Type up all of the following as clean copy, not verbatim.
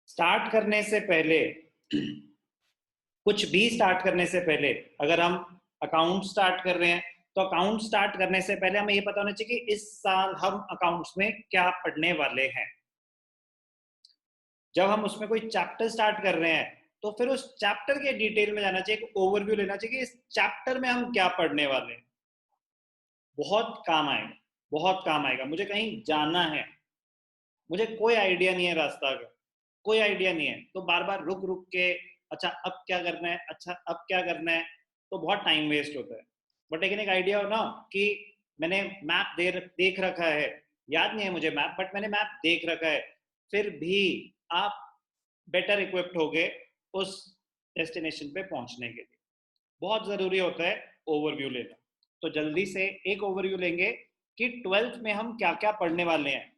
Start करने से पहले कुछ भी स्टार्ट करने से पहले अगर हम अकाउंट स्टार्ट कर रहे हैं तो अकाउंट स्टार्ट करने से पहले हमें ये पता होना चाहिए कि इस साल हम अकाउंट्स में क्या पढ़ने वाले हैं। जब हम उसमें कोई चैप्टर स्टार्ट कर रहे हैं तो फिर उस चैप्टर के डिटेल में जाना चाहिए, एक ओवरव्यू लेना चाहिए कि इस चैप्टर में हम क्या पढ़ने वाले हैं। बहुत काम आएगा, बहुत काम आएगा। मुझे कहीं जाना है, मुझे कोई आइडिया नहीं है रास्ता का, कोई आइडिया नहीं है, तो बार बार रुक रुक के अच्छा अब क्या करना है, अच्छा अब क्या करना है, तो बहुत टाइम वेस्ट होता है। बट लेकिन एक आइडिया हो ना कि मैंने मैप देख रखा है, याद नहीं है मुझे मैप, बट मैंने मैप देख रखा है, फिर भी आप बेटर इक्विप्ड होगे उस डेस्टिनेशन पे पहुंचने के लिए। बहुत ज़रूरी होता है ओवरव्यू लेना। तो जल्दी से एक ओवरव्यू लेंगे कि ट्वेल्थ में हम क्या क्या पढ़ने वाले हैं।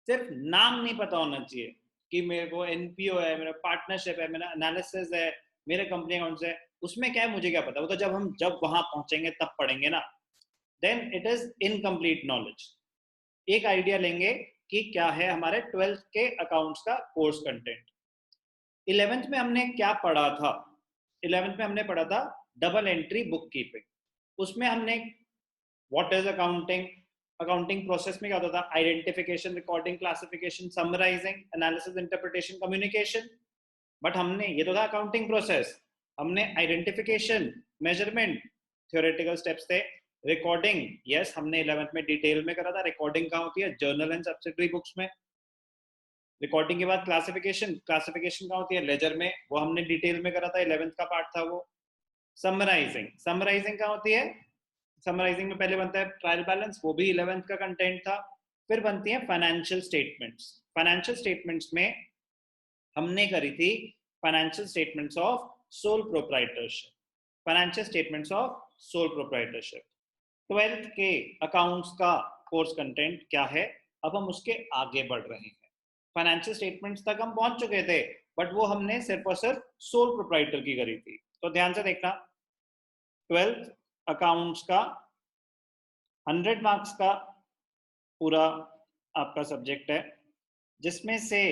सिर्फ नाम नहीं पता होना चाहिए कि मेरे को एनपीओ है, मेरा पार्टनरशिप है, मेरा एनालिसिस है, मेरे कंपनी अकाउंट्स है, उसमें क्या है मुझे क्या पता। वो तो जब वहां पहुंचेंगे तब पढ़ेंगे ना। Then it is incomplete knowledge. एक आइडिया लेंगे कि क्या है हमारे ट्वेल्थ के अकाउंट्स का कोर्स कंटेंट। इलेवेंथ में हमने क्या पढ़ा था? इलेवेंथ में हमने पढ़ा था डबल एंट्री बुक कीपिंग। उसमें हमने what is accounting, accounting process में क्या होता था, identification, recording, classification, summarising, analysis, interpretation, communication. But हमने ये तो था अकाउंटिंग प्रोसेस, हमने आइडेंटिफिकेशन, मेजरमेंट, थ्योरेटिकल स्टेप्स थे। रिकॉर्डिंग, यस हमने 11th में डिटेल में करा था। रिकॉर्डिंग कहाँ होती है? जर्नल एंड सब्सिडरी बुक्स में। रिकॉर्डिंग के बाद क्लासिफिकेशन, क्लासिफिकेशन कहाँ होती है? लेजर में, वो हमने डिटेल में करा था, 11th का पार्ट था वो। समराइजिंग, समराइजिंग कहाँ होती है? समराइजिंग में पहले बनता है ट्रायल बैलेंस, वो भी 11th का कंटेंट था। फिर बनती है फाइनेंशियल स्टेटमेंट्स। फाइनेंशियल स्टेटमेंट्स में हमने करी थी financial statements of sole proprietorship. Financial statements of sole proprietorship 12th के अकाउंट्स का कोर्स कंटेंट क्या है। अब हम उसके आगे बढ़ रहे हैं। फाइनेंशियल स्टेटमेंट्स तक हम पहुंच चुके थे, बट वो हमने सिर्फ और सिर्फ सोल प्रोप्राइटर की करी थी। तो ध्यान से देखना, 12th अकाउंट्स का 100 मार्क्स का पूरा आपका सब्जेक्ट है, जिसमें से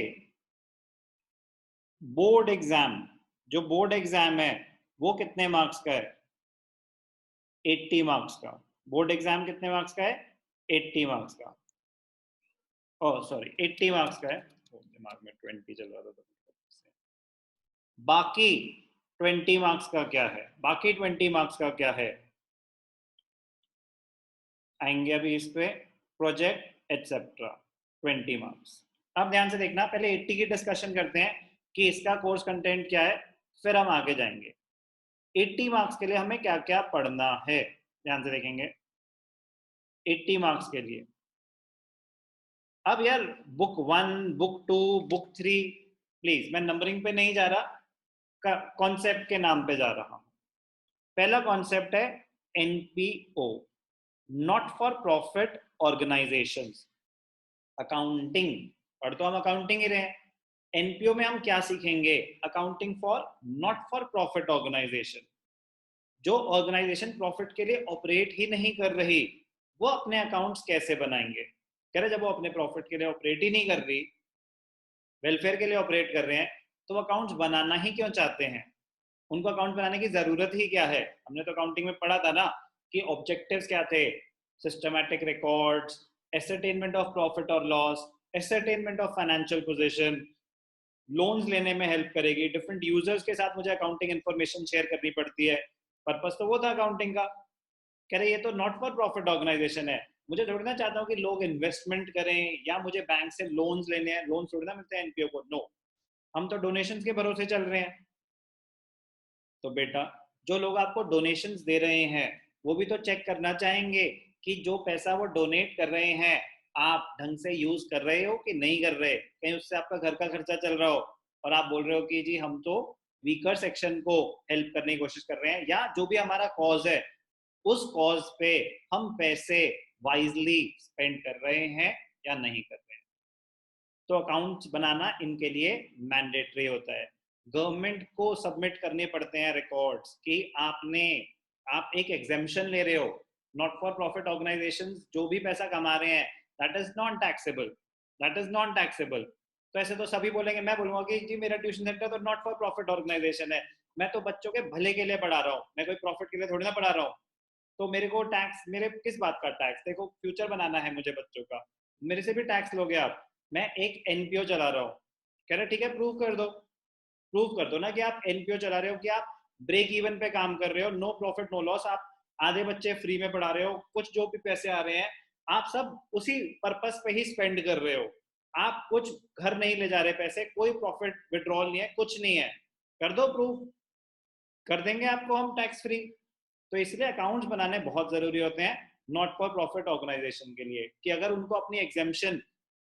बोर्ड एग्जाम, जो बोर्ड एग्जाम है वो कितने मार्क्स का है? 80 मार्क्स का। बोर्ड एग्जाम कितने मार्क्स का है? 80 मार्क्स का। ओह सॉरी, 80 मार्क्स का है। दिमाग में 20 चल रहा था। बाकी 20 मार्क्स का क्या है? बाकी 20 मार्क्स का क्या है? आएंगे अभी इस पे, प्रोजेक्ट एटसेट्रा, 20 मार्क्स। अब ध्यान से देखना, पहले 80 की डिस्कशन करते हैं कि इसका कोर्स कंटेंट क्या है, फिर हम आगे जाएंगे। 80 मार्क्स के लिए हमें क्या क्या पढ़ना है, ध्यान से देखेंगे। 80 मार्क्स के लिए अब यार बुक 1, बुक 2, बुक 3, प्लीज मैं नंबरिंग पे नहीं जा रहा, कॉन्सेप्ट के नाम पे जा रहा हूं। पहला कॉन्सेप्ट है NPO, not for profit organisations. Accounting पढ़ तो हम अकाउंटिंग ही रहे हैं। एनपीओ में हम क्या सीखेंगे? Accounting for not for profit organisation. जो ऑर्गेनाइजेशन प्रॉफिट के लिए ऑपरेट ही नहीं कर रही, वो अपने अकाउंट्स कैसे बनाएंगे? कह रहे जब वो अपने प्रॉफिट के लिए ऑपरेट ही नहीं कर रही, वेलफेयर के लिए ऑपरेट कर रहे हैं, तो वो अकाउंट्स बनाना ही क्यों चाहते हैं? उनको अकाउंट बनाने की जरूरत ही क्या है? हमने तो अकाउंटिंग में पढ़ा था ना कि ऑब्जेक्टिव्स क्या थे, systematic records, ascertainment of profit और loss, ascertainment of financial position, loans लेने में हेल्प करेगी, डिफरेंट यूजर्स के साथ मुझे अकाउंटिंग इन्फॉर्मेशन शेयर करनी पड़ती है। पर्पस तो वो था अकाउंटिंग का। कह रहे ये तो नॉट फॉर प्रॉफिट ऑर्गेनाइजेशन है, मुझे थोड़ी ना चाहता हूँ कि लोग इन्वेस्टमेंट करें या मुझे बैंक से लोन्स लेने हैं, लोन थोड़ी ना मिलते हैं एनपीओ को, नो। हम तो डोनेशंस के भरोसे चल रहे हैं। तो बेटा जो लोग आपको डोनेशंस दे रहे हैं वो भी तो चेक करना चाहेंगे कि जो पैसा वो डोनेट कर रहे हैं आप ढंग से यूज कर रहे हो कि नहीं कर रहे। कहीं उससे आपका घर का खर्चा चल रहा हो और आप बोल रहे हो कि जी हम तो वीकर सेक्शन को हेल्प करने की कोशिश कर रहे हैं, या जो भी हमारा कॉज है उस कॉज पे हम पैसे वाइजली स्पेंड कर रहे हैं या नहीं कर रहे हैं। तो अकाउंट्स बनाना इनके लिए मैंडेटरी होता है। गवर्नमेंट को सबमिट करने पड़ते हैं रिकॉर्ड्स कि आपने आप एक एग्जेम्पशन ले रहे हो, नॉट फॉर प्रॉफिट ऑर्गेनाइजेशन जो भी पैसा कमा रहे हैं that is non taxable, that is non taxable. तो ऐसे तो सभी बोलेंगे, मैं बोलूंगा कि जी मेरा ट्यूशन सेंटर तो नॉट फॉर प्रॉफिट ऑर्गेनाइजेशन है, मैं तो बच्चों के भले के लिए पढ़ा रहा हूँ, मैं कोई प्रॉफिट के लिए थोड़ी ना पढ़ा रहा हूँ। तो मेरे को टैक्स, मेरे किस बात का टैक्स, देखो फ्यूचर बनाना है मुझे बच्चों का, मेरे से भी टैक्स लोगे आप। मैं एक एनपीओ चला रहा हूँ, कह रहे ठीक है प्रूव कर दो, प्रूव कर दो ना कि आप एनपीओ चला रहे हो, कि आप ब्रेक इवन पे काम कर रहे हो, नो प्रॉफिट नो लॉस, आप आधे बच्चे फ्री में पढ़ा रहे हो, कुछ जो भी पैसे आ रहे हैं आप सब उसी पर्पस पे ही स्पेंड कर रहे हो, आप कुछ घर नहीं ले जा रहे पैसे, कोई प्रॉफिट विड्रॉल नहीं है, कुछ नहीं है, कर दो प्रूव, कर देंगे आपको हम टैक्स फ्री। तो इसलिए अकाउंट्स बनाने बहुत जरूरी होते हैं नॉट फॉर प्रॉफिट ऑर्गेनाइजेशन के लिए, कि अगर उनको अपनी एग्जेम्पशन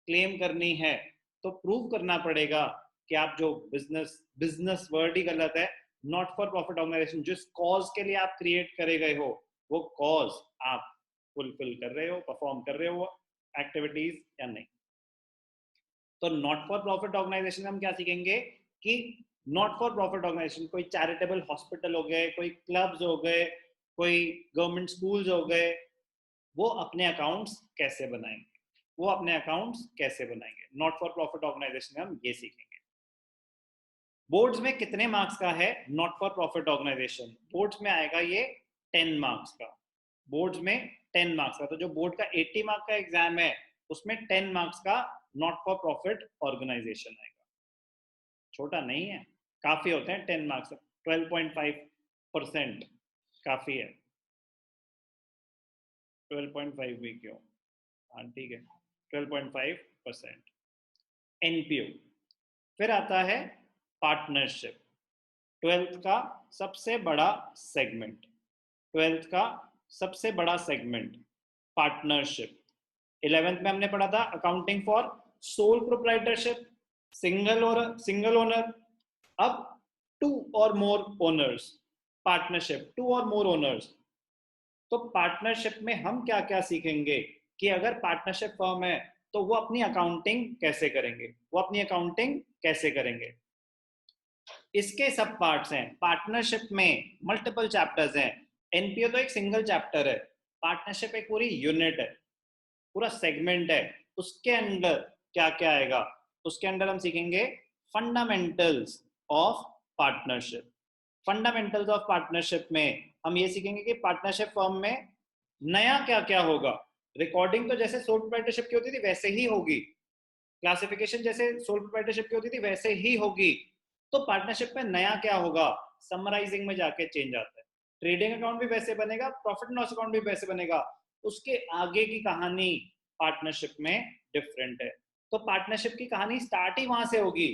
क्लेम करनी है तो प्रूव करना पड़ेगा कि आप जो बिजनेस, बिजनेस वर्ड ही गलत है, नॉट फॉर प्रॉफिट ऑर्गेनाइजेशन जिस कॉज के लिए आप क्रिएट करे गए हो वो कॉज आप फुलफिल कर रहे हो, परफॉर्म कर रहे हो एक्टिविटीज या नहीं। तो नॉट फॉर प्रॉफिट ऑर्गेनाइजेशन हम क्या सीखेंगे कि नॉट फॉर प्रॉफिट ऑर्गेनाइजेशन कोई चैरिटेबल हॉस्पिटल हो गए, कोई क्लब्स हो गए, कोई गवर्नमेंट स्कूल्स हो गए, वो अपने अकाउंट्स कैसे बनाएंगे, वो अपने अकाउंट्स कैसे बनाएंगे, नॉट फॉर प्रॉफिट ऑर्गेनाइजेशन में हम ये सीखेंगे। बोर्ड्स में कितने मार्क्स का है not for profit organisation, boards में आएगा ये 10 मार्क्स का, बोर्ड्स में 10 मार्क्स का। तो जो बोर्ड का 80 मार्क्स का एग्जाम है उसमें 10 मार्क्स का नॉट फॉर प्रॉफिट ऑर्गेनाइजेशन आएगा, छोटा नहीं है, काफी होते हैं 10 मार्क्स, 12.5% काफी है, 12.5 भी क्यों, हाँ ठीक है 12.5% एनपीओ। फिर आता है पार्टनरशिप, 12th का सबसे बड़ा सेगमेंट, 12th का सबसे बड़ा सेगमेंट पार्टनरशिप। 11th में हमने पढ़ा था accounting for sole proprietorship, single owner, अब टू और मोर ओनर्स, पार्टनरशिप टू और मोर ओनर्स। तो पार्टनरशिप में हम क्या क्या सीखेंगे कि अगर पार्टनरशिप फर्म है तो वो अपनी अकाउंटिंग कैसे करेंगे, वो अपनी अकाउंटिंग कैसे करेंगे। इसके सब पार्ट्स हैं, पार्टनरशिप में मल्टीपल चैप्टर्स हैं, एनपीओ तो एक सिंगल चैप्टर है, पार्टनरशिप एक पूरी यूनिट है, पूरा सेगमेंट है। उसके अंदर क्या क्या आएगा, उसके अंदर हम सीखेंगे fundamentals of partnership. Fundamentals of partnership में हम ये सीखेंगे कि पार्टनरशिप फर्म में नया क्या क्या होगा। रिकॉर्डिंग तो जैसे सोल प्रोप्राइटरशिप की होती थी वैसे ही होगी, क्लासिफिकेशन जैसे सोल प्रोप्राइटरशिप की होती थी वैसे ही होगी। तो पार्टनरशिप में नया क्या होगा, समराइजिंग में जाके चेंज आता है, ट्रेडिंग अकाउंट भी वैसे बनेगा, प्रॉफिट एंड लॉस अकाउंट भी वैसे बनेगा, उसके आगे की कहानी पार्टनरशिप में डिफरेंट है। तो पार्टनरशिप की कहानी स्टार्ट ही वहां से होगी,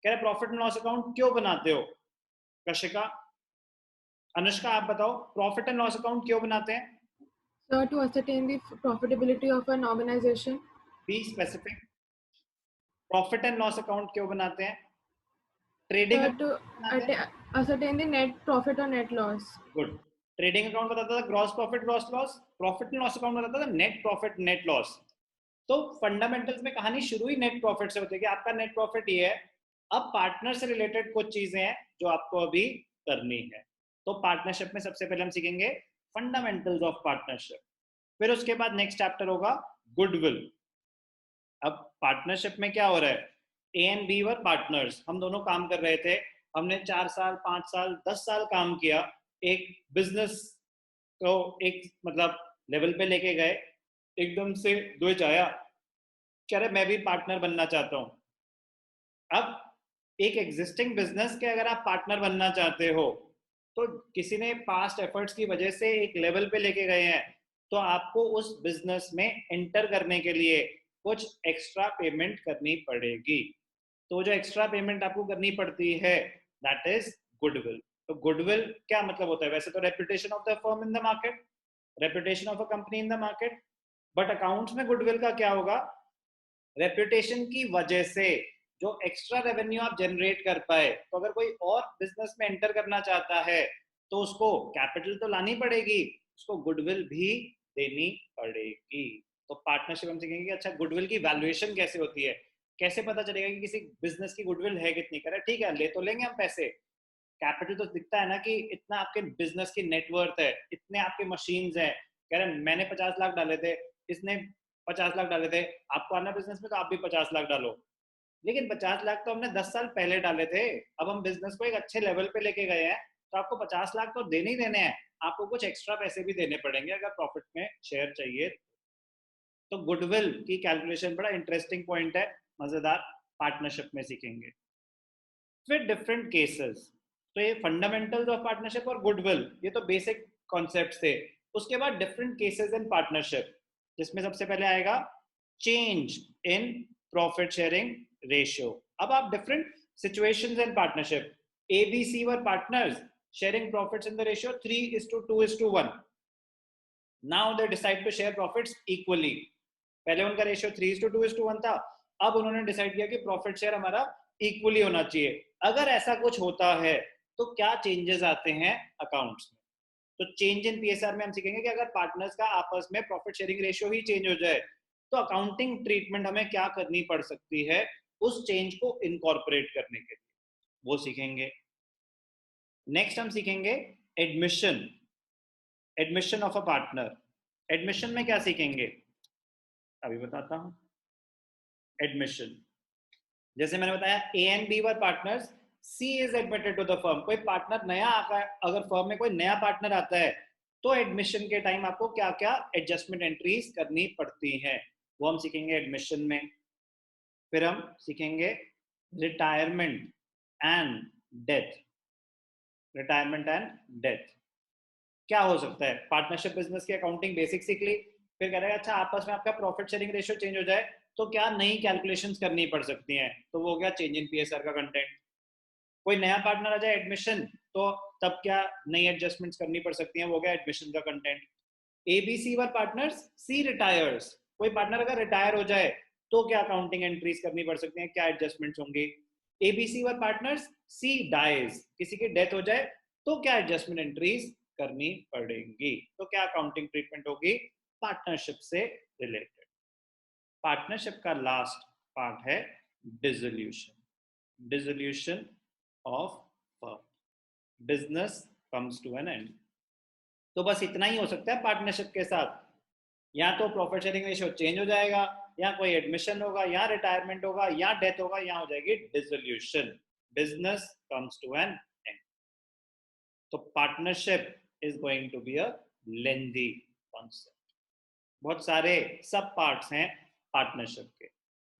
कह रहे प्रॉफिट एंड लॉस अकाउंट क्यों बनाते हो, कशिका, अनुष्का आप बताओ प्रॉफिट एंड लॉस अकाउंट क्यों बनाते हैं। Sir, to ascertain the profitability of an organization. Be specific, profit and loss account क्यों बनाते हैं, ट्रेडिंग Sir, to अकाउंट बनाते हैं। ascertain the net profit or net loss. Good, trading account बताता था gross profit gross loss, profit and loss account बताता था net profit net loss. तो फंडामेंटल्स में कहानी शुरू ही नेट प्रॉफिट से होती है कि आपका नेट प्रॉफिट ये है, अब पार्टनर से रिलेटेड कुछ चीजें हैं जो आपको अभी करनी है। तो पार्टनरशिप में सबसे पहले हम सीखेंगे फंडामेंटल्स ऑफ पार्टनरशिप, फिर उसके बाद नेक्स्ट चैप्टर होगा गुडविल। अब पार्टनरशिप में क्या हो रहा है, A and B were partners, हम दोनों काम कर रहे थे, हमने 4 साल 5 साल 10 साल काम किया, एक बिजनेस को एक मतलब लेवल पे लेके गए, एकदम से द्विज आया, कह रहे मैं भी पार्टनर बनना चाहता हूँ। अब एक एग्जिस्टिंग बिजनेस के अगर आप पार्टनर बनना चाहते हो तो किसी ने पास्ट एफर्ट्स की वजह से एक लेवल पे लेके गए हैं, तो आपको उस बिजनेस में एंटर करने के लिए कुछ एक्स्ट्रा पेमेंट करनी पड़ेगी। तो जो एक्स्ट्रा पेमेंट आपको करनी पड़ती है दैट इज गुडविल। तो गुडविल क्या मतलब होता है, वैसे तो reputation of the firm in the market, reputation of a company in the market, but accounts में गुडविल का क्या होगा, रेपुटेशन की वजह से जो एक्स्ट्रा रेवेन्यू आप जनरेट कर पाए, तो अगर कोई और बिजनेस में एंटर करना चाहता है तो उसको कैपिटल तो लानी पड़ेगी, उसको गुडविल भी देनी पड़ेगी। तो पार्टनरशिप हम सीखेंगे कि अच्छा गुडविल की वैल्यूएशन कैसे होती है, कैसे पता चलेगा कि किसी बिजनेस की गुडविल है कितनी, करे ठीक है ले तो लेंगे हम पैसे, कैपिटल तो दिखता है ना कि इतना आपके बिजनेस की नेटवर्थ है, इतने आपके मशीन्स हैं, कह रहे मैंने 50 लाख डाले थे, इसने 50 लाख डाले थे, आपको आना बिजनेस में तो आप भी 50 लाख डालो। लेकिन 50 लाख तो हमने 10 साल पहले डाले थे, अब हम बिजनेस को एक अच्छे लेवल पे लेके गए हैं, तो आपको 50 लाख तो देने ही देने हैं, आपको कुछ एक्स्ट्रा पैसे भी देने पड़ेंगे अगर प्रॉफिट में शेयर चाहिए। तो गुडविल की कैलकुलेशन बड़ा इंटरेस्टिंग पॉइंट है, मजेदार, पार्टनरशिप में सीखेंगे। फिर डिफरेंट केसेस, तो ये फंडामेंटल्स ऑफ पार्टनरशिप और गुडविल ये तो बेसिक कॉन्सेप्ट थे। उसके बाद डिफरेंट केसेस इन पार्टनरशिप, जिसमें सबसे पहले आएगा change in profit sharing ratio. अब आप different situations in partnership, ABC were partners sharing profits in the ratio 3:2:1। Now they decide to share profits equally. पहले उनका रेशियो 3:2:1 था, अब उन्होंने डिसाइड किया कि प्रॉफिट शेयर हमारा इक्वली होना चाहिए। अगर ऐसा कुछ होता है तो क्या चेंजेस आते हैं अकाउंट्स में? तो चेंज इन पीएसआर में हम सीखेंगे कि अगर पार्टनर्स का आपस में प्रॉफिट शेयरिंग रेशियो ही चेंज हो जाए तो अकाउंटिंग ट्रीटमेंट हमें क्या करनी पड़ सकती है उस चेंज को इनकॉर्पोरेट करने के लिए, वो सीखेंगे। नेक्स्ट हम सीखेंगे admission, admission of a partner. Admission में क्या सीखेंगे अभी बताता हूं। एडमिशन, जैसे मैंने बताया A and B were partners, C is admitted to the firm. कोई पार्टनर नया आता है, अगर फर्म में कोई नया पार्टनर आता है तो एडमिशन के टाइम आपको क्या क्या एडजस्टमेंट एंट्रीज करनी पड़ती हैं, वो हम सीखेंगे एडमिशन में। फिर हम सीखेंगे retirement and death. Retirement and death क्या हो सकता है, पार्टनरशिप बिजनेस की अकाउंटिंग बेसिक सीख ली, फिर कह रहे हैं अच्छा आपस में आपका प्रॉफिट शेयरिंग रेशियो चेंज हो जाए तो क्या नई कैलकुलेशंस करनी पड़ सकती हैं, तो वो हो गया चेंज इन पीएसआर का कंटेंट। कोई नया पार्टनर आ जाए एडमिशन तो तब क्या नई एडजस्टमेंट्स करनी पड़ सकती हैं, वो हो गया एडमिशन का content. ABC were partners, C retires, कोई पार्टनर अगर रिटायर हो जाए तो क्या अकाउंटिंग एंट्रीज करनी पड़ सकती हैं, क्या एडजस्टमेंट्स होंगी। ABC were partners, C dies, किसी की डेथ हो जाए तो क्या एडजस्टमेंट एंट्रीज करनी पड़ेंगी, तो क्या अकाउंटिंग ट्रीटमेंट होगी पार्टनरशिप से रिलेटेड। पार्टनरशिप का लास्ट पार्ट है dissolution, dissolution of firm, business comes to an end. तो बस इतना ही हो सकता है पार्टनरशिप के साथ, या तो प्रॉफिट शेयरिंग रेशियो चेंज हो जाएगा, या कोई एडमिशन होगा, या रिटायरमेंट होगा, या डेथ होगा, या हो जाएगी dissolution, business comes to an end. तो partnership is going to be a lengthy concept, बहुत सारे सब पार्ट्स हैं पार्टनरशिप के।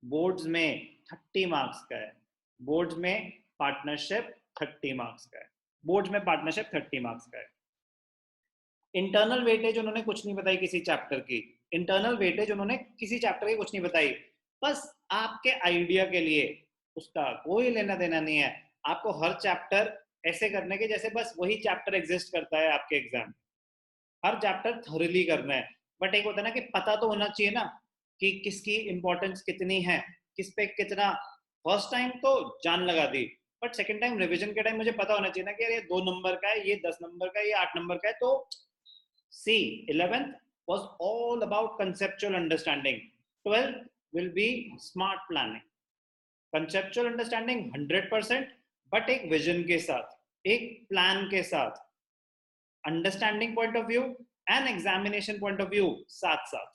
बोर्ड्स में 30 मार्क्स का है, बोर्ड्स में पार्टनरशिप 30 मार्क्स का है, बोर्ड्स में पार्टनरशिप 30 मार्क्स का है। इंटरनल वेटेज उन्होंने कुछ नहीं बताई किसी चैप्टर की, इंटरनल वेटेज उन्होंने किसी चैप्टर की कुछ नहीं बताई, बस आपके आइडिया के लिए, उसका कोई लेना देना नहीं है। आपको हर चैप्टर ऐसे करने के जैसे बस वही चैप्टर एग्जिस्ट करता है आपके एग्जाम, हर चैप्टर थॉरली करना है। बट एक होता है ना कि पता तो होना चाहिए ना कि किसकी इंपॉर्टेंस कितनी है, किस पे कितना। फर्स्ट टाइम तो जान लगा दी, बट सेकंड टाइम रिवीजन के टाइम मुझे पता होना चाहिए ना कि ये 2 नंबर का है, ये 10 नंबर का है, ये 8 नंबर का है। तो C, 11th was all about conceptual understanding. 12th will be smart planning. Conceptual understanding 100%, but एक विजन के साथ, एक प्लान के साथ, understanding point of view and examination point of view साथ साथ।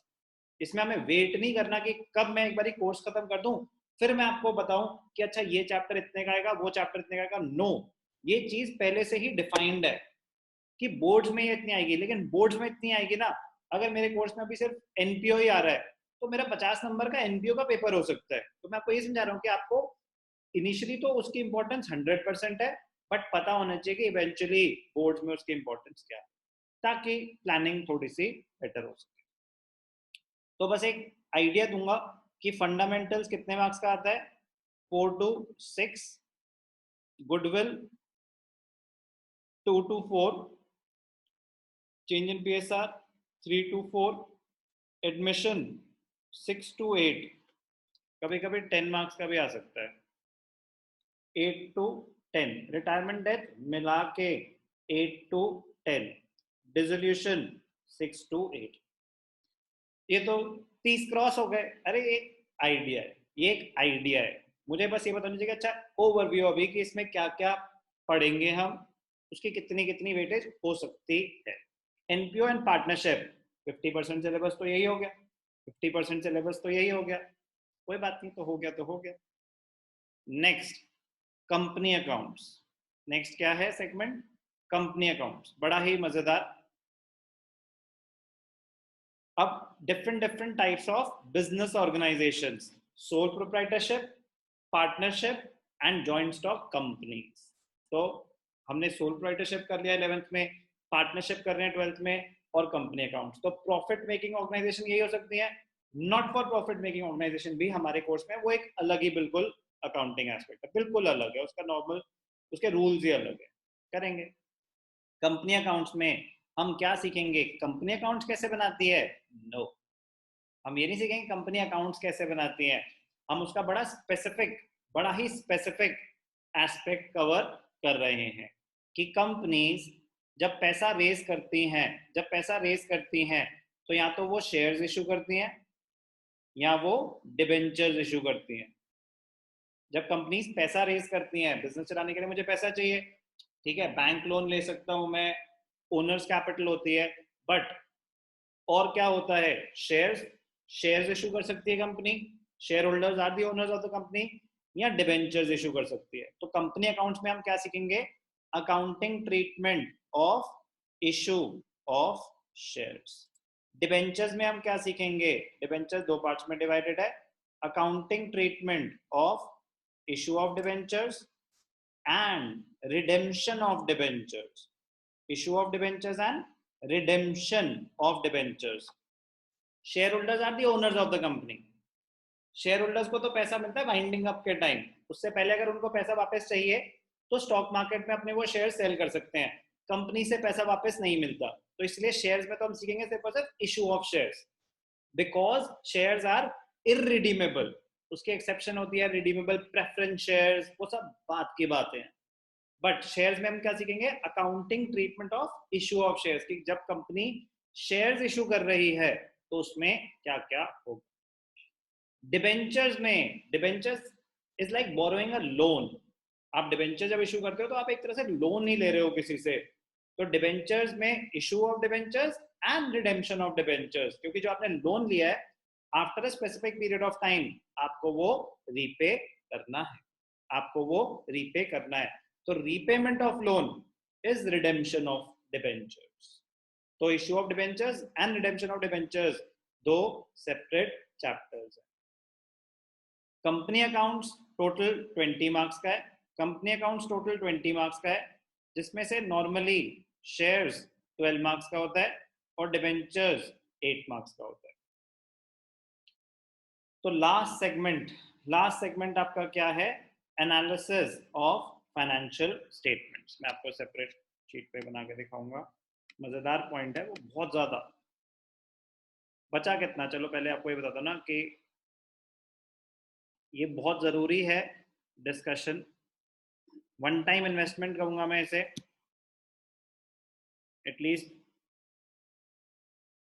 इसमें हमें वेट नहीं करना कि कब मैं एक बार कोर्स खत्म कर दूं फिर मैं आपको बताऊं कि अच्छा ये चैप्टर इतने का आएगा, वो चैप्टर इतने का आएगा। नो, ये चीज पहले से ही डिफाइंड है कि बोर्ड्स में ये इतनी आएगी, लेकिन बोर्ड्स में इतनी आएगी ना, अगर मेरे कोर्स में अभी सिर्फ एनपीओ ही आ रहा है तो मेरा 50 नंबर का एनपीओ का पेपर हो सकता है। तो मैं आपको ये समझा रहा हूँ कि आपको इनिशियली तो उसकी इंपॉर्टेंस 100% है, बट पता होना चाहिए कि इवेंचुअली बोर्ड्स में उसकी इंपॉर्टेंस क्या है, ताकि प्लानिंग थोड़ी सी बेटर हो सके। तो बस एक आइडिया दूंगा कि फंडामेंटल्स कितने मार्क्स का आता है, 4 to 6, goodwill 2 to 4, change in PSR 3 to 4, admission 6 to 8, कभी कभी 10 मार्क्स का भी आ सकता है, 8 to 10, रिटायरमेंट डेथ मिला के 8 to 10, डिसोल्यूशन 6 to 8। ये तो 30 क्रॉस हो गए। अरे एक आइडिया है, ये एक आइडिया है, मुझे बस ये बताना चाहिए अच्छा ओवरव्यू अभी कि इसमें क्या क्या पढ़ेंगे हम, उसकी कितनी कितनी वेटेज हो सकती है। एनपीओ एंड पार्टनरशिप 50% सिलेबस तो यही हो गया, 50% सिलेबस तो यही हो गया, कोई बात नहीं, तो हो गया तो हो गया। Next company accounts. नेक्स्ट क्या है सेगमेंट? कंपनी अकाउंट्स, बड़ा ही मजेदार। अब different different types of business organisations, sole proprietorship, partnership and joint stock companies. तो हमने सोल प्रोप्राइटरशिप कर लिया 11th में, पार्टनरशिप कर रहे हैं 12th में, और कंपनी अकाउंट्स। तो प्रॉफिट मेकिंग ऑर्गेनाइजेशन यही हो सकती है। Not for profit making organisation भी हमारे कोर्स में, वो एक अलग ही बिल्कुल अकाउंटिंग एस्पेक्ट है, बिल्कुल अलग है उसका, नॉर्मल उसके रूल्स ही अलग है, करेंगे। कंपनी अकाउंट्स में हम क्या सीखेंगे? कंपनी अकाउंट्स कैसे बनाती है? नो, हम ये नहीं सीखेंगे कंपनी अकाउंट्स कैसे बनाती है। हम उसका बड़ा ही स्पेसिफिक एस्पेक्ट कवर कर रहे हैं कि कंपनीज जब पैसा रेज करती हैं तो या तो वो शेयर्स इशू करती हैं या वो डिबेंचर्स इशू करती हैं। जब कंपनीज पैसा रेज करती हैं, बिजनेस चलाने के लिए मुझे पैसा चाहिए, ठीक है, बैंक लोन ले सकता हूं मैं, ओनर्स कैपिटल होती है, बट और क्या होता है? शेयर्स इशू कर सकती है company, share holders are the owners of the company, या डिबेंचर्स इशू कर सकती है। तो कंपनी अकाउंट्स में हम क्या सीखेंगे? Accounting treatment of issue of shares. Debentures में हम क्या सीखेंगे? डिबेंचर्स दो पार्ट्स में डिवाइडेड है, accounting treatment of issue of debentures and redemption of debentures. Issue of debentures and redemption of debentures. Shareholders are the owners of the company. Share holders को तो पैसा मिलता है वाइंडिंग अप के time, उससे पहले अगर उनको पैसा वापस चाहिए तो स्टॉक मार्केट में अपने वो शेयर सेल कर सकते हैं, कंपनी से पैसा वापस नहीं मिलता। तो इसलिए शेयर्स में तो हम सीखेंगे सिर्फ और सिर्फ issue of shares, because shares are irredeemable. उसकी एक्सेप्शन होती है रिडीमेबल प्रेफरेंस शेयर्स, वो सब बात की बातें हैं। बट शेयर्स में हम क्या सीखेंगे? Accounting treatment of issue of shares, कि जब कंपनी शेयर्स इशू कर रही है तो उसमें क्या क्या होगा। डिबेंचर्स में, debentures is like borrowing a loan. आप डिबेंचर जब इशू करते हो तो आप एक तरह से लोन ही ले रहे हो किसी से। तो डिबेंचर्स में issue of debentures and redemption of debentures, क्योंकि जो आपने लोन लिया है after a specific period of time आपको वो रीपे करना है, आपको वो रीपे करना है। तो repayment of loan is redemption of debentures. तो issue of debentures and redemption of debentures दो सेपरेट चैप्टर्स हैं। कंपनी अकाउंट्स टोटल 20 मार्क्स का है, कंपनी अकाउंट्स टोटल 20 मार्क्स का है, जिसमें से नॉर्मली शेयर्स 12 मार्क्स का होता है और डिबेंचर्स 8 मार्क्स का होता है। तो लास्ट सेगमेंट आपका क्या है? Analysis of financial statements. मैं आपको सेपरेट शीट पे बना के दिखाऊंगा, मजेदार पॉइंट है वो, बहुत ज्यादा। बचा कितना, चलो पहले आपको ये बता दो ना कि ये बहुत जरूरी है डिस्कशन। वन टाइम इन्वेस्टमेंट कहूंगा मैं इसे, एटलीस्ट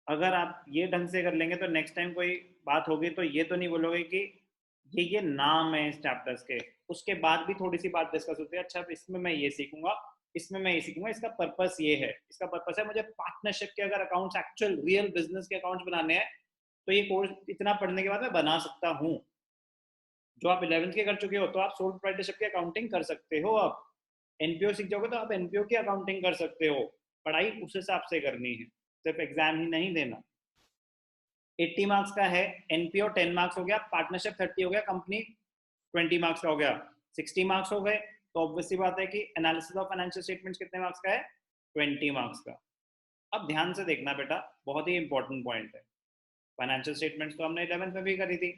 अगर आप ये ढंग से कर लेंगे तो नेक्स्ट टाइम कोई बात होगी तो ये तो नहीं बोलोगे कि ये नाम है इस चैप्टर्स के, उसके बाद भी थोड़ी सी बात डिस्कस होती है, अच्छा इसमें मैं ये सीखूंगा, इसमें मैं ये सीखूंगा, इसका पर्पस ये है, इसका पर्पस है मुझे पार्टनरशिप के अगर अकाउंट्स, एक्चुअल रियल बिजनेस के अकाउंट्स बनाने हैं तो ये कोर्स इतना पढ़ने के बाद मैं बना सकता हूँ। जो आप 11th के कर चुके हो तो आप सोल प्रोप्राइटरशिप की अकाउंटिंग कर सकते हो, आप एनपीओ सीख जाओगे तो आप एनपीओ की अकाउंटिंग कर सकते हो। पढ़ाई उस हिसाब से करनी है, सिर्फ एग्जाम ही नहीं देना। 80 मार्क्स का है, एनपीओ 10 मार्क्स हो गया, पार्टनरशिप 30 हो गया, कंपनी 20 मार्क्स का हो गया, 60 मार्क्स हो गए। तो ऑब्वियसली बात है कि एनालिसिस ऑफ फाइनेंशियल स्टेटमेंट्स कितने मार्क्स का है? 20 मार्क्स का। अब ध्यान से देखना बेटा, बहुत ही इंपॉर्टेंट पॉइंट है। फाइनेंशियल स्टेटमेंट्स तो हमने 11th में भी करी थी।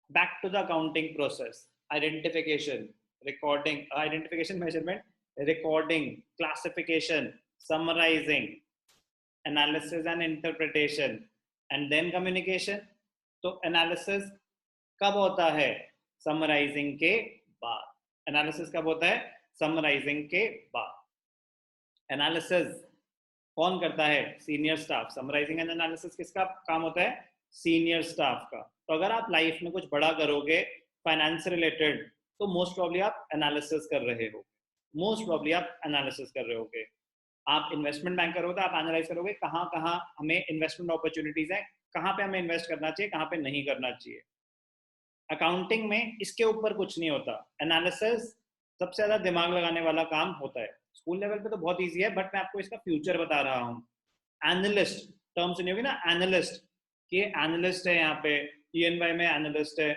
Back to the accounting process, identification, recording, identification, measurement, recording, classification, summarising, analysis and interpretation, and then communication. तो एनालिसिस कब होता है? समराइजिंग के बाद। एनालिसिस कब होता है? समराइजिंग के बाद। एनालिसिस कौन करता है? Senior staff. Summarising and analysis किसका काम होता है? सीनियर स्टाफ का। तो अगर आप लाइफ में कुछ बड़ा करोगे फाइनेंस रिलेटेड तो मोस्ट प्रॉब्ली आप एनालिसिस कर रहे हो, मोस्ट प्रॉब्ली आप एनालिसिस कर रहे होगे। आप इन्वेस्टमेंट बैंकर हो तो आप एनालाइज करोगे कहाँ कहाँ हमें इन्वेस्टमेंट अपॉर्चुनिटीज है, कहाँ पे हमें इन्वेस्ट करना चाहिए, कहाँ पे नहीं करना चाहिए। अकाउंटिंग में इसके ऊपर कुछ नहीं होता, एनालिसिस सबसे ज्यादा दिमाग लगाने वाला काम होता है। स्कूल लेवल पे तो बहुत इजी है, बट मैं आपको इसका फ्यूचर बता रहा हूँ। एनालिस्ट टर्म सुनी होगी ना, एनालिस्ट, कि एनालिस्ट है यहाँ पे, EY में एनालिस्ट है,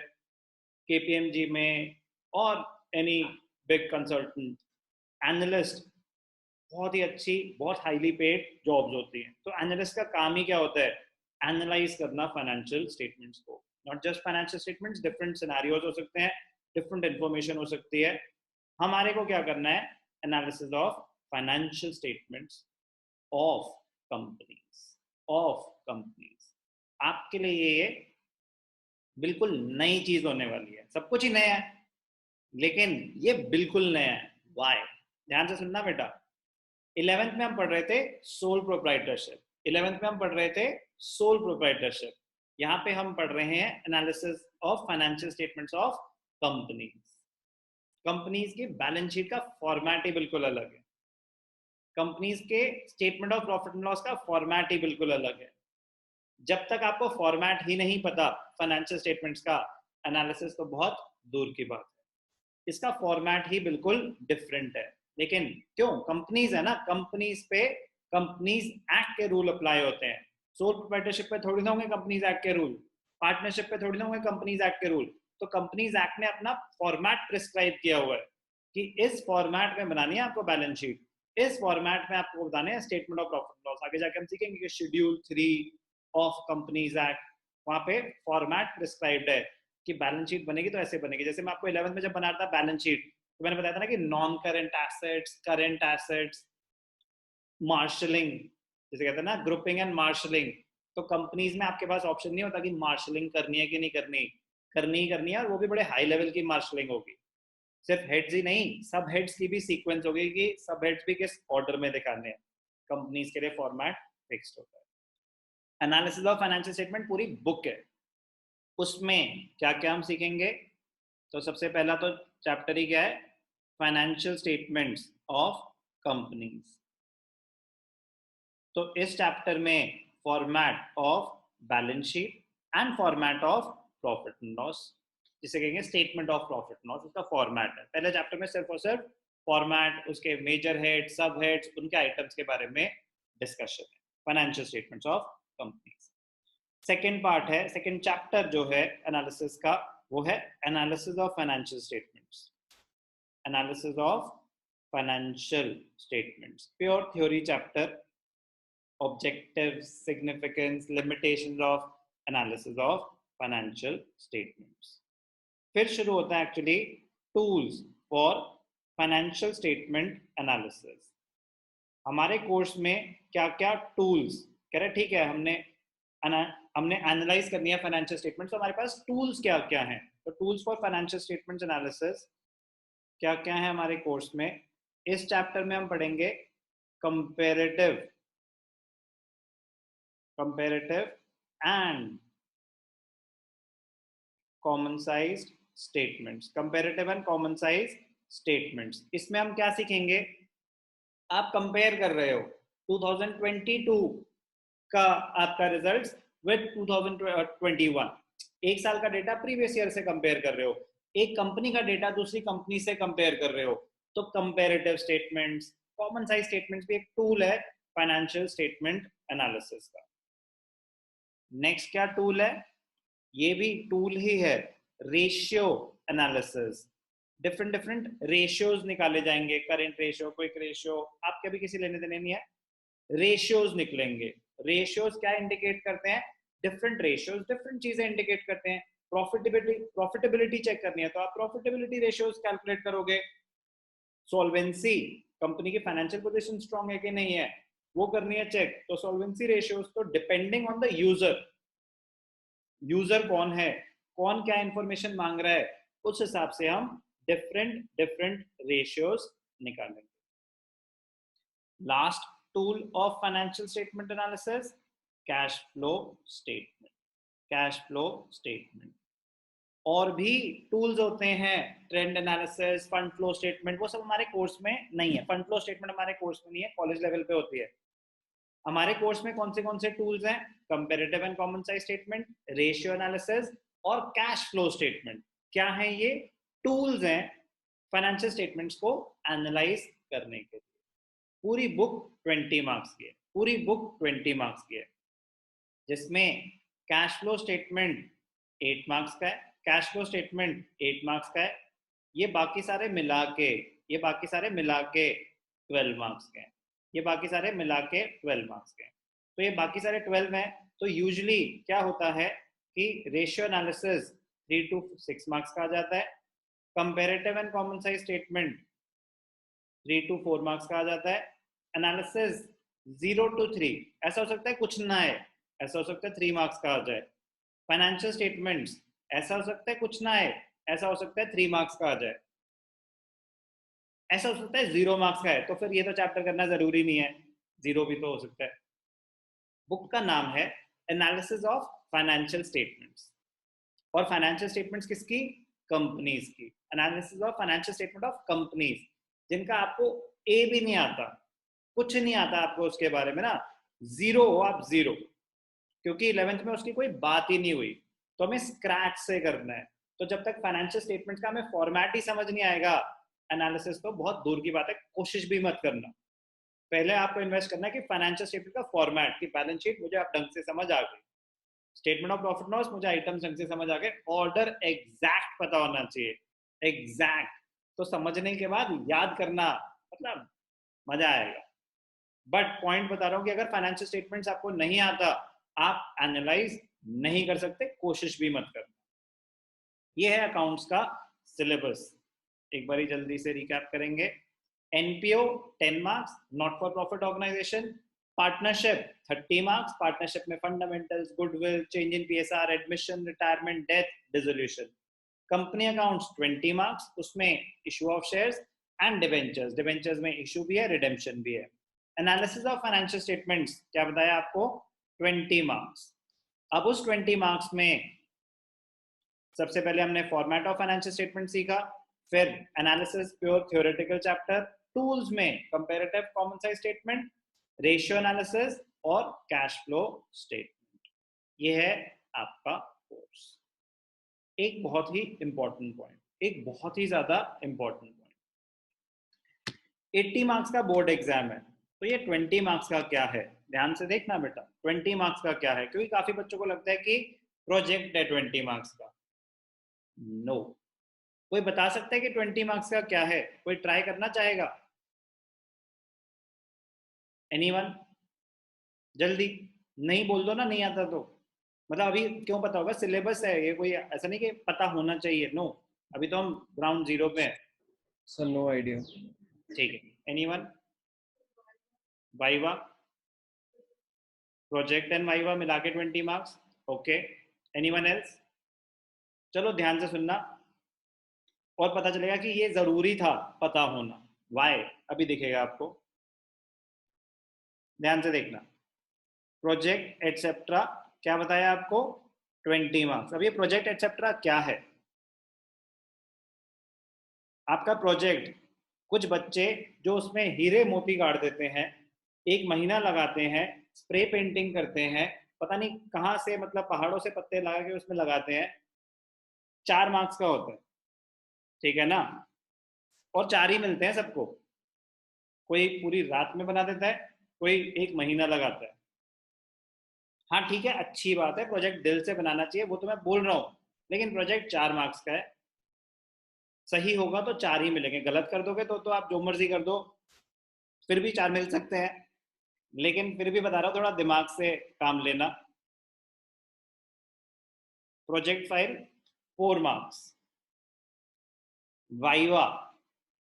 KPMG में, और एनी बिग कंसल्टेंट। एनालिस्ट बहुत ही अच्छी, बहुत हाईली पेड जॉब्स होती हैं। तो एनालिस्ट का काम ही क्या होता है, एनालाइज करना फाइनेंशियल स्टेटमेंट्स को। Not just financial statements, different scenarios हो सकते हैं, डिफरेंट इंफॉर्मेशन हो सकती है। हमारे को क्या करना है, analysis of financial statements of companies, of companies. आपके लिए ये बिल्कुल नई चीज होने वाली है, सब कुछ ही नया है लेकिन ये बिल्कुल नया है। वाई, ध्यान से सुनना बेटा। 11th में हम पढ़ रहे थे सोल प्रोप्राइटरशिप, 11th में हम पढ़ रहे थे सोल प्रोप्राइटरशिप। यहाँ पे हम पढ़ रहे हैं analysis of financial statements of companies. Companies की बैलेंस शीट का फॉर्मेट ही बिल्कुल अलग है, कंपनीज के statement of profit and loss का फॉर्मेट ही बिल्कुल अलग है। जब तक आपको फॉर्मेट ही नहीं पता फाइनेंशियल स्टेटमेंट्स का, एनालिसिस तो बहुत दूर की बात है। इसका फॉर्मेट ही बिल्कुल डिफरेंट है। लेकिन क्यों, कंपनीज है ना, कंपनीज पे कंपनीज एक्ट के रूल अप्लाई होते हैं। सोल प्रोप्राइटरशिप पे थोड़ी ना होंगे कंपनीज एक्ट के रूल, पार्टनरशिप पे थोड़ी ना होंगे कंपनीज एक्ट के रूल। तो कंपनीज एक्ट ने अपना फॉर्मेट प्रिस्क्राइब किया हुआ है कि इस फॉर्मेट में बनानी है आपको बैलेंस शीट, इस फॉर्मेट में आपको बताने हैं स्टेटमेंट ऑफ प्रॉफिट लॉस। आगे जाके हम सीखेंगे कि शेड्यूल 3 ऑफ कंपनीज एक्ट, वहां पे फॉर्मेट प्रिस्क्राइब्ड है कि बैलेंस शीट बनेगी तो ऐसे बनेगी। जैसे मैं आपको 11th में जब बना रहा था बैलेंस शीट, तो मैंने बताया था ना कि non current assets, current assets, marshalling, जैसे कहते हैं ना ग्रुपिंग एंड मार्शलिंग। तो कंपनीज में आपके पास ऑप्शन नहीं होता कि मार्शलिंग करनी है कि नहीं करनी, करनी ही करनी है, और वो भी बड़े हाई लेवल की मार्शलिंग होगी। सिर्फ हेड्स ही नहीं, सब हेड्स की भी सीक्वेंस होगी कि सब हेड्स भी किस ऑर्डर में दिखाने हैं। कंपनीज के लिए फॉर्मेट फिक्स्ड होता है। एनालिसिस ऑफ फाइनेंशियल स्टेटमेंट पूरी बुक है, उसमें क्या क्या हम सीखेंगे। तो सबसे पहला तो चैप्टर ही क्या है, फाइनेंशियल स्टेटमेंट्स ऑफ कंपनीज। तो इस चैप्टर में format of balance sheet and format of profit and loss, जिसे कहेंगे statement of profit and loss, उसका फॉर्मेट है। पहले चैप्टर में सिर्फ और सिर्फ फॉर्मेट, उसके मेजर हेड, सब हेड्स, उनके आइटम्स के बारे में डिस्कशन है, financial statements of companies. Second part है, सेकेंड चैप्टर जो है एनालिसिस का, वो है analysis of financial statements. Analysis of financial statements, pure theory chapter, objectives, significance, limitations of analysis of financial statements। फिर शुरू होता है actually tools for financial statement analysis. हमारे कोर्स में क्या क्या टूल्स, कह रहे ठीक है हमने एनालाइज करनी है फाइनेंशियल स्टेटमेंट्स, तो हमारे पास टूल्स क्या क्या हैं। तो tools for financial statements analysis क्या क्या है हमारे कोर्स में। इस चैप्टर में हम पढ़ेंगे comparative and common sized statements, comparative and common size statements. इसमें हम क्या सीखेंगे, आप कंपेयर कर रहे हो 2022 का आपका रिजल्ट्स विद 2021, एक साल का डेटा प्रीवियस ईयर से कंपेयर कर रहे हो, एक कंपनी का डेटा दूसरी कंपनी से कंपेयर कर रहे हो। तो comparative statements, common size statements भी एक टूल है फाइनेंशियल स्टेटमेंट एनालिसिस का। नेक्स्ट क्या टूल है, ये भी टूल ही है, ratio analysis. Different different ratios निकाले जाएंगे, करेंट रेशियो, क्विक रेशियो, आपके भी किसी लेने देने नहीं है, रेशियोज निकलेंगे। रेशियोज क्या इंडिकेट करते हैं, डिफरेंट रेशियोज डिफरेंट चीजें इंडिकेट करते हैं। प्रॉफिटेबिलिटी चेक करनी है तो आप प्रॉफिटेबिलिटी रेशियोज कैलकुलेट करोगे। सॉल्वेंसी, कंपनी की फाइनेंशियल पोजीशन स्ट्रांग है कि नहीं है, वो करनी है चेक, तो सॉल्वेंसी रेशियोज। तो depending on the user, user कौन है, कौन क्या इंफॉर्मेशन मांग रहा है, उस हिसाब से हम डिफरेंट डिफरेंट रेशियोज निकालेंगे। Last tool of financial statement analysis, cash flow statement. Cash flow statement और भी टूल्स होते हैं, trend analysis, fund flow statement, वो सब हमारे कोर्स में नहीं है। फंड फ्लो स्टेटमेंट हमारे कोर्स में नहीं है, कॉलेज लेवल पे होती है। हमारे कोर्स में कौन से टूल्स हैं? Comparative and common size statement, ratio analysis और कैश फ्लो स्टेटमेंट। क्या है ये? टूल्स हैं फाइनेंशियल स्टेटमेंट्स को एनालाइज करने के लिए। पूरी बुक 20 मार्क्स की है, पूरी बुक 20 मार्क्स की है, जिसमें कैश फ्लो स्टेटमेंट 8 मार्क्स का है, कैश फ्लो स्टेटमेंट 8 मार्क्स का है, ये बाकी सारे मिला के 12 मार्क्स के हैं, ये बाकी सारे मिला के 12 मार्क्स के हैं। तो ये बाकी सारे 12 हैं। तो यूजुअली क्या होता है कि रेशियो एनालिसिस 3 to 6 मार्क्स का आ जाता है, comparative and common size statement 3 to 4 marks का आ जाता है, एनालिसिस 0 to 3, ऐसा हो सकता है कुछ ना है, ऐसा हो सकता है 3 मार्क्स का आ जाए। फाइनेंशियल स्टेटमेंट्स ऐसा हो सकता है कुछ ना है, ऐसा हो सकता है 3 मार्क्स का आ जाए, ऐसा हो सकता है 0 मार्क्स का है। तो फिर ये तो चैप्टर करना जरूरी नहीं है, 0 भी तो हो सकता है। बुक का नाम है एनालिसिस ऑफ फाइनेंशियल स्टेटमेंट्स, और फाइनेंशियल स्टेटमेंट्स किसकी? कंपनीज की। Analysis of financial statement of companies, जिनका आपको ए भी नहीं आता, कुछ नहीं आता आपको उसके बारे में ना, 0 हो आप, 0, क्योंकि 11th में उसकी कोई बात ही नहीं हुई। तो हमें स्क्रैच से करना है। तो जब तक फाइनेंशियल स्टेटमेंट्स का हमें फॉर्मेट ही समझ नहीं आएगा, एनालिसिस तो बहुत दूर की बात है, कोशिश भी मत करना। पहले आपको इन्वेस्ट करना है कि फाइनेंशियल स्टेटमेंट का फॉर्मेट, की बैलेंस शीट मुझे आप ढंग से समझ आ गई, स्टेटमेंट ऑफ प्रॉफिट लॉस मुझे आइटम ढंग से समझ आ गए, ऑर्डर एग्जैक्ट पता होना चाहिए, एग्जैक्ट। तो समझने के बाद याद करना, मतलब मजा आएगा। बट पॉइंट बता रहा हूँ कि अगर फाइनेंशियल स्टेटमेंट्स आपको नहीं आता, आप एनालाइज नहीं कर सकते, कोशिश भी मत करना। ये है अकाउंट्स का सिलेबस। एक बारी जल्दी से रिकैप करेंगे। NPO 10 marks, not for profit organisation. Partnership 30 marks, partnership में fundamentals, goodwill, change in PSR, admission, retirement, death, dissolution. Company accounts 20 marks, उसमें issue of shares and debentures, debentures में इशू भी है, रिडेम्पशन भी है। एनालिसिस ऑफ फाइनेंशियल स्टेटमेंट्स क्या बताया आपको? 20 मार्क्स। अब उस 20 मार्क्स में सबसे पहले हमने फॉर्मेट ऑफ फाइनेंशियल स्टेटमेंट सीखा, फिर analysis pure theoretical chapter, tools में comparative common size statement, ratio analysis और कैश फ्लो स्टेटमेंट। ये है आपका कोर्स। एक बहुत ही इंपॉर्टेंट पॉइंट, एक बहुत ही ज्यादा इंपॉर्टेंट पॉइंट, 80 मार्क्स का बोर्ड एग्जाम है, तो ये 20 मार्क्स का क्या है? ध्यान से देखना बेटा, 20 मार्क्स का क्या है, क्योंकि काफी बच्चों को लगता है कि प्रोजेक्ट है 20 मार्क्स का। No no. कोई बता सकता है कि 20 मार्क्स का क्या है? कोई ट्राई करना चाहेगा? एनीवन? जल्दी नहीं बोल दो ना, नहीं आता तो। मतलब अभी क्यों पता होगा, सिलेबस है ये, कोई ऐसा नहीं कि पता होना चाहिए, नो। अभी तो हम ग्राउंड जीरो पे हैं। Sir no idea. ठीक है, anyone? Viva, project and viva मिला के 20 मार्क्स, ओके। Anyone else? चलो ध्यान से सुनना और पता चलेगा कि ये जरूरी था पता होना। वाई अभी दिखेगा आपको, ध्यान से देखना। प्रोजेक्ट एटसेट्रा क्या बताया आपको? 20 मार्क्स। अब ये प्रोजेक्ट एटसेट्रा क्या है? आपका प्रोजेक्ट, कुछ बच्चे जो उसमें हीरे मोती गाड़ देते हैं, 1 महीना लगाते हैं, स्प्रे पेंटिंग करते हैं, पता नहीं कहाँ से, मतलब पहाड़ों से पत्ते लगा के उसमें लगाते हैं, 4 मार्क्स का होता है, ठीक है ना? और 4 ही मिलते हैं सबको। कोई पूरी रात में बना देता है, कोई 1 महीना लगाता है। हाँ ठीक है, अच्छी बात है, प्रोजेक्ट दिल से बनाना चाहिए, वो तो मैं बोल रहा हूँ, लेकिन प्रोजेक्ट 4 मार्क्स का है। सही होगा तो 4 ही मिलेंगे, गलत कर दोगे तो आप जो मर्जी कर दो, फिर भी 4 मिल सकते हैं। लेकिन फिर भी बता रहा हूँ, थोड़ा दिमाग से काम लेना। Project file 4 marks. Viva,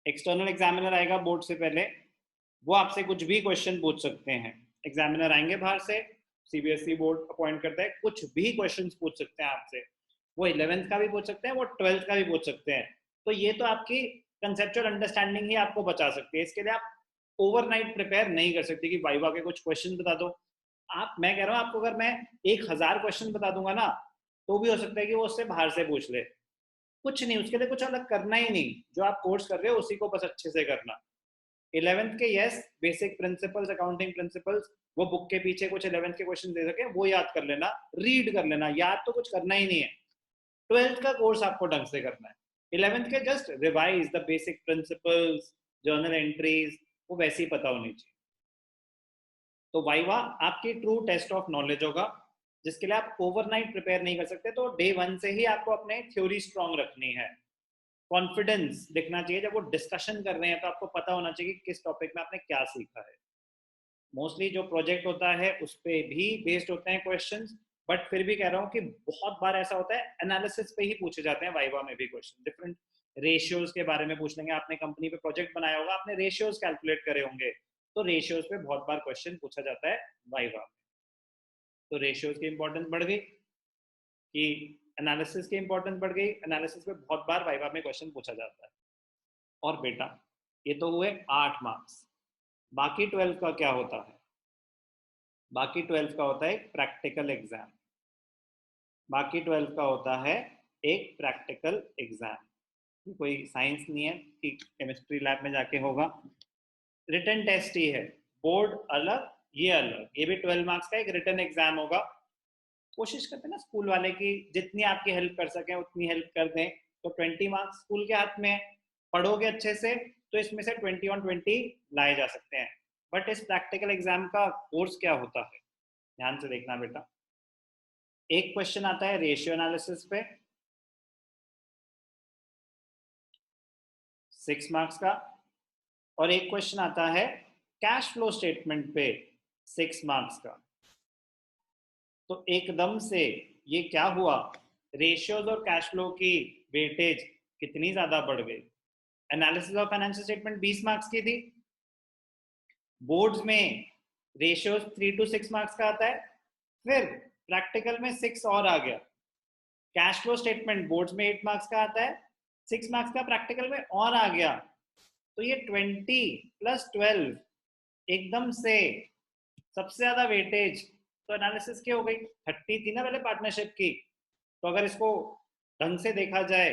external examiner आएगा बोर्ड से पहले, वो आपसे कुछ भी क्वेश्चन पूछ सकते हैं। एग्जामिनर आएंगे बाहर से, सीबीएसई बोर्ड अपॉइंट करता है, कुछ भी क्वेश्चंस पूछ सकते हैं आपसे। वो 11th का भी पूछ सकते हैं, वो 12th का भी पूछ सकते हैं। तो ये तो आपकी कंसेप्चुअल अंडरस्टैंडिंग ही आपको बचा सकती है। इसके लिए आप ओवरनाइट प्रिपेयर नहीं कर सकते कि वाइवा के कुछ क्वेश्चन बता दो। मैं कह रहा हूँ आपको, अगर मैं 1000 क्वेश्चन बता दूंगा ना, तो भी हो सकता है कि वो उससे बाहर से पूछ ले। कुछ नहीं, उसके लिए कुछ अलग करना ही नहीं, जो आप कोर्स कर रहे हो उसी को बस अच्छे से करना। 11th के yes basic principles, accounting principles, वो बुक के पीछे कुछ 11th के क्वेश्चन दे सके वो याद कर लेना, रीड कर लेना, याद तो कुछ करना ही नहीं है। 12th का कोर्स आपको ढंग से करना है, 11th के just revise the basic principles, journal entries, वो वैसे ही पता होनी चाहिए। तो वाइवा आपकी ट्रू टेस्ट ऑफ नॉलेज होगा, जिसके लिए आप ओवरनाइट प्रिपेयर नहीं कर सकते, तो डे 1 से ही आपको अपने थ्योरी स्ट्रॉन्ग रखनी है। कॉन्फिडेंस दिखना चाहिए, जब वो डिस्कशन कर रहे हैं तो आपको पता होना चाहिए कि किस टॉपिक में आपने क्या सीखा है। मोस्टली जो प्रोजेक्ट होता है उस पर भी बेस्ड होते हैं क्वेश्चंस, बट फिर भी कह रहा हूँ कि बहुत बार ऐसा होता है एनालिसिस पे ही पूछे जाते हैं वाइवा में भी क्वेश्चन, डिफरेंट रेशियोज के बारे में पूछ लेंगे, आपने कंपनी पे प्रोजेक्ट बनाया होगा, आपने रेशियोज कैलकुलेट करे होंगे, तो रेशियोज पे बहुत बार क्वेश्चन पूछा जाता है वाइवा में। तो रेशियोज की इंपॉर्टेंस बढ़ गई कि एनालिसिस की इंपॉर्टेंस बढ़ गई, एनालिसिस पे बहुत बार वाइवा में क्वेश्चन पूछा जाता है। और बेटा ये तो हुए 8 मार्क्स, बाकी 12 का क्या होता है? बाकी 12 का होता है एक प्रैक्टिकल एग्जाम, बाकी 12 का होता है एक प्रैक्टिकल एग्जाम। कोई साइंस नहीं है कि केमिस्ट्री लैब में जाके होगा, रिटन टेस्ट ही है, बोर्ड अलग ये अलग, ये भी 12 मार्क्स का एक रिटन एग्जाम होगा। कोशिश करते हैं ना स्कूल वाले की जितनी आपकी हेल्प कर सकें उतनी हेल्प कर दें, तो 20 मार्क्स स्कूल के हाथ में है, पढ़ोगे अच्छे से तो इसमें से 20 on 20 लाए जा सकते हैं। बट इस प्रैक्टिकल एग्जाम का कोर्स क्या होता है, ध्यान से देखना बेटा। एक क्वेश्चन आता है रेशियो एनालिसिस पे 6 मार्क्स का, और एक क्वेश्चन आता है कैश फ्लो स्टेटमेंट पे 6 मार्क्स का। तो एकदम से ये क्या हुआ, रेशियोज और कैश फ्लो की वेटेज कितनी ज्यादा बढ़ गई। Analysis of financial statement 20 marks की थी, बोर्ड्स में रेशियोज 3 to 6 मार्क्स का आता है, फिर प्रैक्टिकल में 6 और आ गया। कैश फ्लो स्टेटमेंट बोर्ड्स में 8 मार्क्स का आता है, 6 मार्क्स का प्रैक्टिकल में और आ गया, तो ये 20 + 12 एकदम से सबसे ज्यादा वेटेज तो एनालिसिस की हो गई। 30 थी ना पहले पार्टनरशिप की, तो अगर इसको ढंग से देखा जाए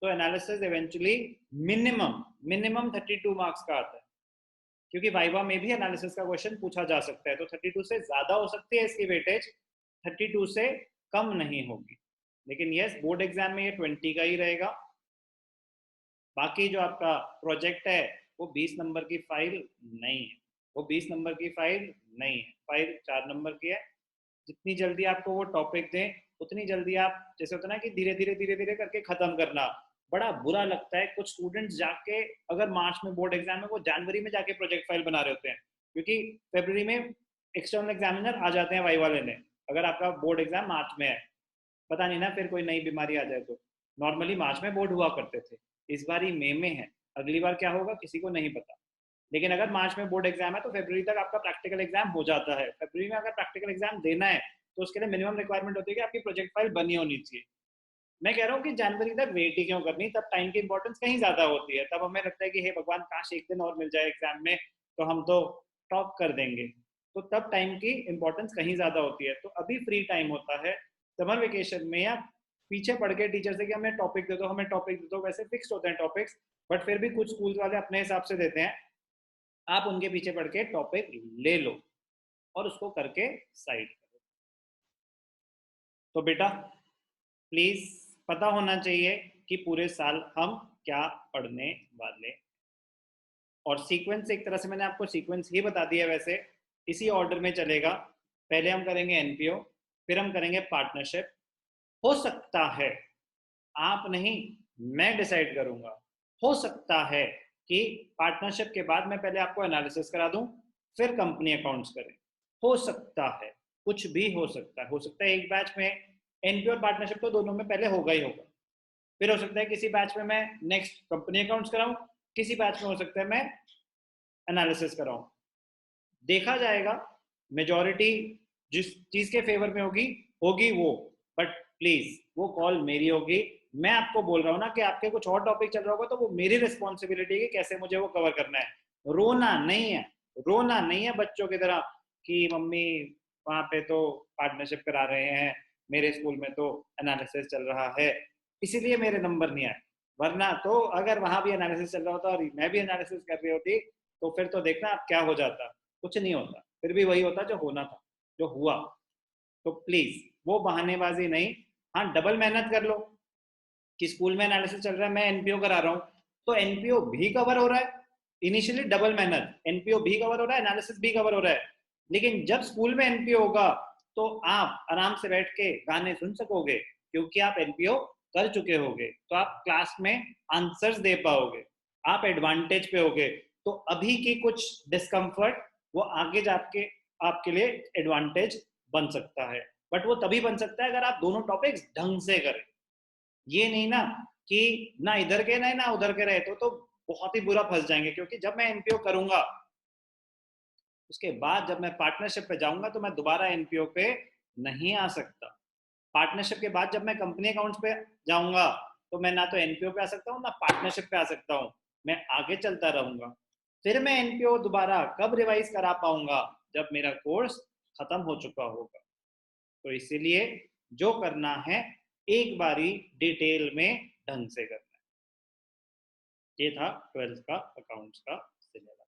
तो analysis eventually minimum minimum 32 marks का आता है, क्योंकि वाइवा में भी एनालिसिस का क्वेश्चन पूछा जा सकता है, तो 32 से ज्यादा हो सकती है इसकी वेटेज, 32 से कम नहीं होगी। लेकिन यस बोर्ड एग्जाम में ये 20 का ही रहेगा। बाकी जो आपका प्रोजेक्ट है वो 20 नंबर की फाइल नहीं है, वो 20 नंबर की फाइल नहीं है, फाइल 4 नंबर की है। जितनी जल्दी आपको वो टॉपिक दें उतनी जल्दी आप, जैसे होता है ना कि धीरे धीरे करके खत्म करना। बड़ा बुरा लगता है कुछ स्टूडेंट्स जाके, अगर मार्च में बोर्ड एग्जाम है वो जनवरी में जाके प्रोजेक्ट फाइल बना रहे होते हैं, क्योंकि फरवरी में एक्सटर्नल एग्जामिनर आ जाते हैं वाइवा लेने, अगर आपका बोर्ड एग्जाम मार्च में है। पता नहीं ना फिर कोई नई बीमारी आ जाए तो, नॉर्मली मार्च में बोर्ड हुआ करते थे, इस बार ही मई में है, अगली बार क्या होगा किसी को नहीं पता। लेकिन अगर मार्च में बोर्ड एग्जाम है तो फरवरी तक आपका प्रैक्टिकल एग्जाम हो जाता है। फरवरी में अगर प्रैक्टिकल एग्जाम देना है तो उसके लिए मिनिमम रिक्वायरमेंट होती है कि आपकी प्रोजेक्ट फाइल बनी होनी चाहिए। मैं कह रहा हूँ कि जनवरी तक वेट ही क्यों करनी, तब टाइम की इंपॉर्टेंस कहीं ज्यादा होती है, तब हमें लगता है कि हे भगवान काश एक दिन और मिल जाए एग्जाम में तो हम तो टॉप कर देंगे, तो तब टाइम की इंपॉर्टेंस कहीं ज्यादा होती है। तो अभी फ्री टाइम होता है समर वेकेशन में, या पीछे पढ़ के टीचर से कि हमें टॉपिक दे दो हमें टॉपिक दे दो, वैसे फिक्स होते हैं टॉपिक्स, बट फिर भी कुछ स्कूल वाले अपने हिसाब से देते हैं, आप उनके पीछे पढ़ के टॉपिक ले लो और उसको करके साइड करो। तो बेटा प्लीज पता होना चाहिए कि पूरे साल हम क्या पढ़ने वाले, और सीक्वेंस एक तरह से मैंने आपको सीक्वेंस ही बता दिया, वैसे इसी ऑर्डर में चलेगा। पहले हम करेंगे एनपीओ, फिर हम करेंगे पार्टनरशिप। हो सकता है, आप नहीं मैं डिसाइड करूंगा, हो सकता है कि पार्टनरशिप के बाद मैं पहले आपको एनालिसिस करा दूं फिर कंपनी अकाउंट्स करें, हो सकता है, कुछ भी हो सकता है एक बैच में एनपीओ और पार्टनरशिप तो दोनों में पहले होगा ही होगा, फिर हो सकता है किसी बैच में मैं नेक्स्ट कंपनी अकाउंट्स कराऊं, किसी बैच में हो सकता है मैं एनालिसिस कराऊं, देखा जाएगा। मेजॉरिटी जिस चीज के फेवर में होगी होगी वो, बट प्लीज वो कॉल मेरी होगी। मैं आपको बोल रहा हूँ ना कि आपके कुछ और टॉपिक चल रहा होगा तो वो मेरी रिस्पॉन्सिबिलिटी है कि कैसे मुझे वो कवर करना है। रोना नहीं है, रोना नहीं है बच्चों की तरह कि मम्मी वहां पे तो पार्टनरशिप करा रहे हैं, मेरे स्कूल में तो एनालिसिस चल रहा है। इसीलिए मेरे नंबर नहीं आए। वरना तो अगर वहां भी एनालिसिस चल रहा होता और मैं भी एनालिसिस कर रही होती तो फिर तो देखना अब क्या हो जाता, कुछ नहीं होता, फिर भी वही होता जो होना था, जो हुआ। तो प्लीज वो बहानेबाजी नहीं। हाँ, डबल मेहनत कर लो कि स्कूल में एनालिसिस चल रहा है, मैं एनपीओ करा रहा हूँ, तो एनपीओ भी कवर हो रहा है। इनिशियली डबल मेहनत, एनपीओ भी कवर हो रहा है, एनालिसिस भी कवर हो रहा है। लेकिन जब स्कूल में एनपीओ होगा तो आप आराम से बैठ के गाने सुन सकोगे, क्योंकि आप एनपीओ कर चुके होगे, तो आप क्लास में आंसर्स दे पाओगे, आप एडवांटेज पे होगे। तो अभी की कुछ डिस्कम्फर्ट वो आगे जाके आपके लिए एडवांटेज बन सकता है। बट वो तभी बन सकता है अगर आप दोनों टॉपिक्स ढंग से करें। ये नहीं ना कि ना इधर के ना उधर के रहे तो बहुत ही बुरा फंस जाएंगे। क्योंकि जब मैं एनपीओ करूंगा उसके बाद जब मैं पार्टनरशिप पे जाऊंगा तो मैं दोबारा एनपीओ पे नहीं आ सकता। पार्टनरशिप के बाद जब मैं कंपनी अकाउंट्स पे जाऊंगा तो मैं ना तो एनपीओ पे आ सकता हूँ ना पार्टनरशिप पे आ सकता हूँ, मैं आगे चलता रहूंगा। फिर मैं एनपीओ दोबारा कब रिवाइज करा पाऊंगा, जब मेरा कोर्स खत्म हो चुका होगा। तो इसीलिए जो करना है एक बारी डिटेल में ढंग से करना है। ये था 12th का अकाउंट्स का सिलेबस।